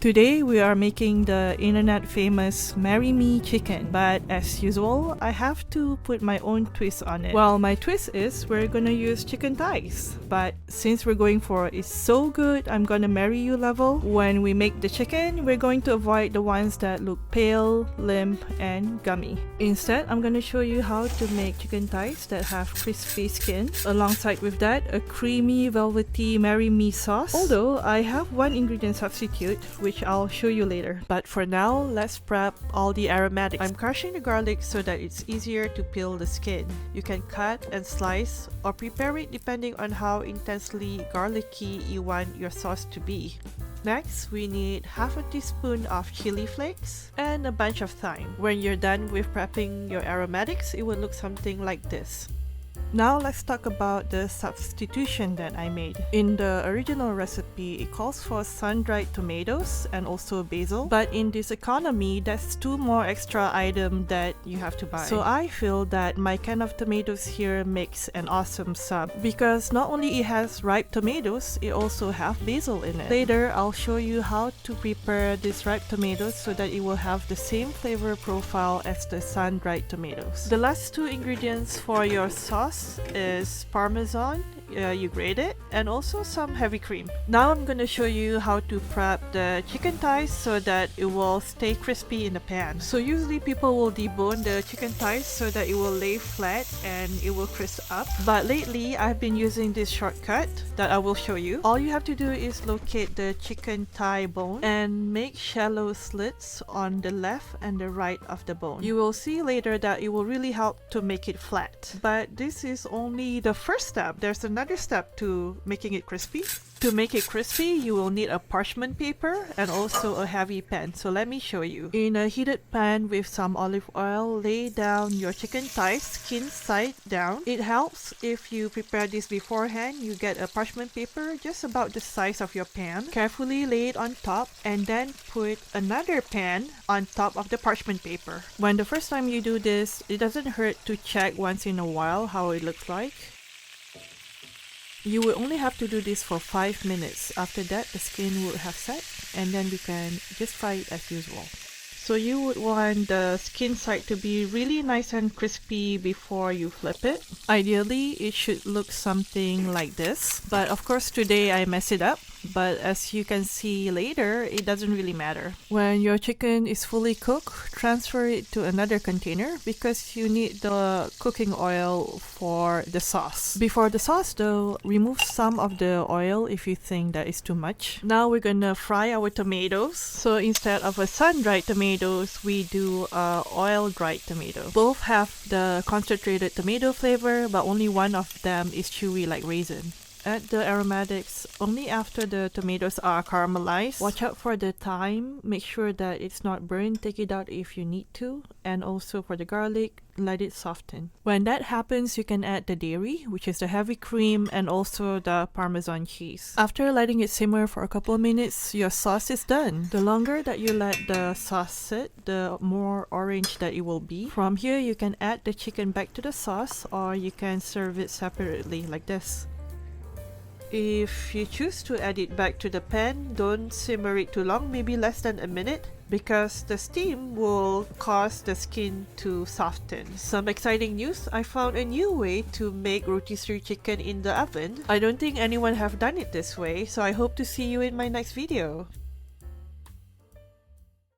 Today we are making the internet famous Marry Me chicken, but as usual I have to put my own twist on it. Well, my twist is we're gonna use chicken thighs, but since we're going for it's so good I'm gonna marry you level, when we make the chicken we're going to avoid the ones that look pale, limp and gummy. Instead I'm gonna show you how to make chicken thighs that have crispy skin. Alongside with that, a creamy velvety Marry Me sauce, although I have one ingredient substitute which I'll show you later. But for now, let's prep all the aromatics. I'm crushing the garlic so that it's easier to peel the skin. You can cut and slice or prepare it depending on how intensely garlicky you want your sauce to be. Next, we need half a teaspoon of chili flakes and a bunch of thyme. When you're done with prepping your aromatics, it will look something like this. Now let's talk about the substitution that I made. In the original recipe, it calls for sun-dried tomatoes and also basil, but in this economy, that's 2 more extra items that you have to buy. So I feel that my can of tomatoes here makes an awesome sub, because not only it has ripe tomatoes, it also have basil in it. Later, I'll show you how to prepare these ripe tomatoes so that it will have the same flavor profile as the sun-dried tomatoes. The last 2 ingredients for your sauce is Parmesan, you grate it, and also some heavy cream. Now I'm gonna show you how to prep the chicken thighs so that it will stay crispy in the pan. So usually people will debone the chicken thighs so that it will lay flat and it will crisp up. But lately I've been using this shortcut that I will show you. All you have to do is locate the chicken thigh bone and make shallow slits on the left and the right of the bone. You will see later that it will really help to make it flat. But this is only the first step. There's another step to making it crispy. To make it crispy, you will need a parchment paper and also a heavy pan. So let me show you. In a heated pan with some olive oil, lay down your chicken thighs skin side down. It helps if you prepare this beforehand. You get a parchment paper just about the size of your pan. Carefully lay it on top and then put another pan on top of the parchment paper. When the first time you do this, it doesn't hurt to check once in a while how it looks like. You will only have to do this for 5 minutes. After that, the skin would have set and then we can just fry it as usual. So you would want the skin side to be really nice and crispy before you flip it. Ideally, it should look something like this. But of course, today I messed it up. But as you can see later, it doesn't really matter. When your chicken is fully cooked, transfer it to another container because you need the cooking oil for the sauce. Before the sauce though, remove some of the oil if you think that is too much. Now we're gonna fry our tomatoes. So instead of a sun-dried tomatoes, we do a oil-dried tomato. Both have the concentrated tomato flavor, but only one of them is chewy like raisin. Add the aromatics only after the tomatoes are caramelized. Watch out for the thyme. Make sure that it's not burned. Take it out if you need to. And also for the garlic, let it soften. When that happens, you can add the dairy, which is the heavy cream, and also the Parmesan cheese. After letting it simmer for a couple of minutes, your sauce is done. The longer that you let the sauce sit, the more orange that it will be. From here, you can add the chicken back to the sauce, or you can serve it separately like this. If you choose to add it back to the pan, don't simmer it too long, maybe less than a minute, because the steam will cause the skin to soften. Some exciting news, I found a new way to make rotisserie chicken in the oven. I don't think anyone have done it this way, so I hope to see you in my next video.